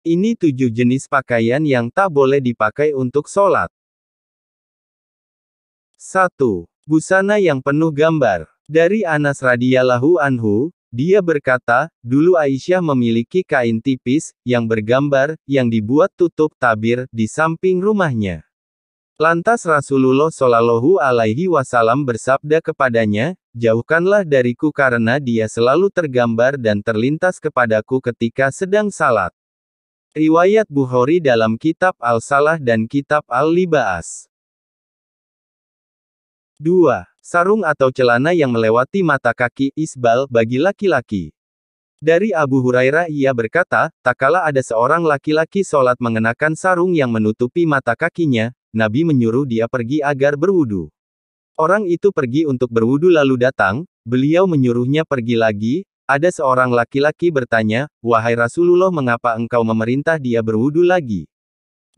Ini 7 jenis pakaian yang tak boleh dipakai untuk sholat. 1. Busana yang penuh gambar. Dari Anas radhiyallahu anhu, dia berkata, dulu Aisyah memiliki kain tipis, yang bergambar, yang dibuat tutup tabir, di samping rumahnya. Lantas Rasulullah Shallallahu Alaihi Wasallam bersabda kepadanya, jauhkanlah dariku karena dia selalu tergambar dan terlintas kepadaku ketika sedang salat. Riwayat Bukhari dalam Kitab Al-Salah dan Kitab Al-Libaas. 2. Sarung atau celana yang melewati mata kaki, isbal, bagi laki-laki. Dari Abu Hurairah ia berkata, tak kala ada seorang laki-laki sholat mengenakan sarung yang menutupi mata kakinya, Nabi menyuruh dia pergi agar berwudu. Orang itu pergi untuk berwudu lalu datang, beliau menyuruhnya pergi lagi, ada seorang laki-laki bertanya, wahai Rasulullah mengapa engkau memerintah dia berwudu lagi?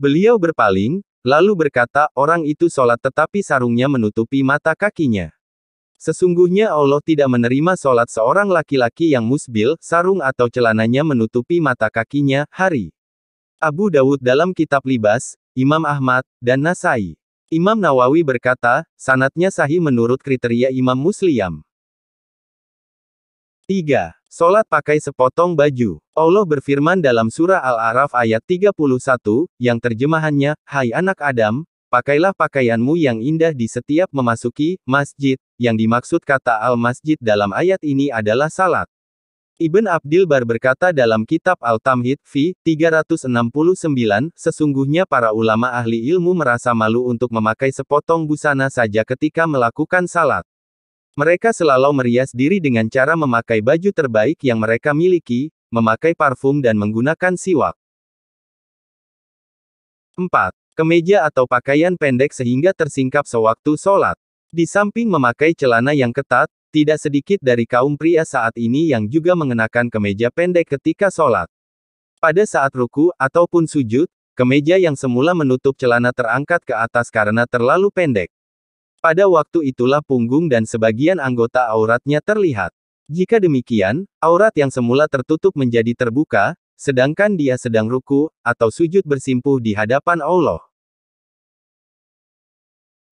Beliau berpaling, lalu berkata, orang itu sholat tetapi sarungnya menutupi mata kakinya. Sesungguhnya Allah tidak menerima sholat seorang laki-laki yang musbil, sarung atau celananya menutupi mata kakinya, hari. Abu Dawud dalam Kitab Libas, Imam Ahmad, dan Nasai. Imam Nawawi berkata, sanadnya sahih menurut kriteria Imam Muslim. 3. Sholat pakai sepotong baju. Allah berfirman dalam surah Al-A'raf ayat 31, yang terjemahannya, hai anak Adam, pakailah pakaianmu yang indah di setiap memasuki masjid, yang dimaksud kata al-masjid dalam ayat ini adalah salat. Ibn Abdil Bar berkata dalam kitab Al-Tamhid, v. 369, sesungguhnya para ulama ahli ilmu merasa malu untuk memakai sepotong busana saja ketika melakukan salat. Mereka selalu merias diri dengan cara memakai baju terbaik yang mereka miliki, memakai parfum dan menggunakan siwak. 4. Kemeja atau pakaian pendek sehingga tersingkap sewaktu sholat. Di samping memakai celana yang ketat, tidak sedikit dari kaum pria saat ini yang juga mengenakan kemeja pendek ketika sholat. Pada saat ruku, ataupun sujud, kemeja yang semula menutup celana terangkat ke atas karena terlalu pendek. Pada waktu itulah punggung dan sebagian anggota auratnya terlihat. Jika demikian, aurat yang semula tertutup menjadi terbuka, sedangkan dia sedang ruku, atau sujud bersimpuh di hadapan Allah.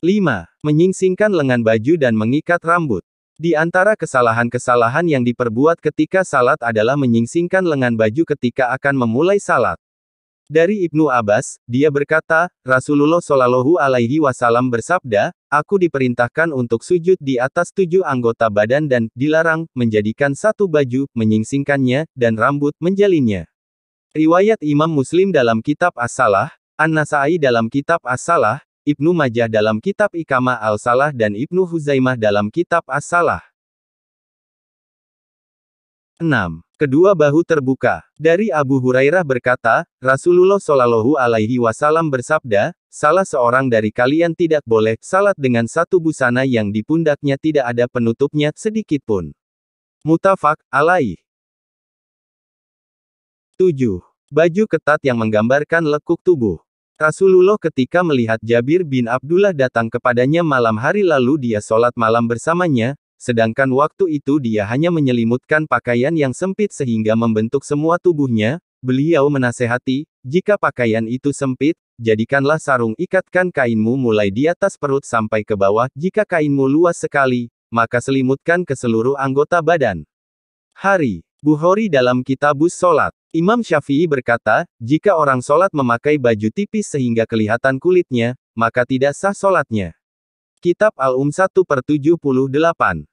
5. Menyingsingkan lengan baju dan mengikat rambut. Di antara kesalahan-kesalahan yang diperbuat ketika salat adalah menyingsingkan lengan baju ketika akan memulai salat. Dari Ibnu Abbas, dia berkata, Rasulullah Shallallahu Alaihi Wasallam bersabda, aku diperintahkan untuk sujud di atas 7 anggota badan dan dilarang menjadikan satu baju, menyingsingkannya, dan rambut, menjalinnya. Riwayat Imam Muslim dalam Kitab As-Salah, An-Nasai dalam Kitab As-Salah, Ibnu Majah dalam Kitab Iqamah Al-Salah dan Ibnu Huzaimah dalam Kitab As-Salah. 6. Kedua bahu terbuka. Dari Abu Hurairah berkata, Rasulullah Shallallahu Alaihi Wasallam bersabda, salah seorang dari kalian tidak boleh salat dengan satu busana yang di pundaknya tidak ada penutupnya sedikitpun. Muttafaq alaih. 7. Baju ketat yang menggambarkan lekuk tubuh. Rasulullah ketika melihat Jabir bin Abdullah datang kepadanya malam hari lalu dia sholat malam bersamanya, sedangkan waktu itu dia hanya menyelimutkan pakaian yang sempit sehingga membentuk semua tubuhnya, beliau menasehati, jika pakaian itu sempit, jadikanlah sarung ikatkan kainmu mulai di atas perut sampai ke bawah, jika kainmu luas sekali, maka selimutkan ke seluruh anggota badan. Hari. Bukhari dalam Kitabus Sholat. Imam Syafi'i berkata, jika orang sholat memakai baju tipis sehingga kelihatan kulitnya, maka tidak sah sholatnya. Kitab Al-Um 1/78.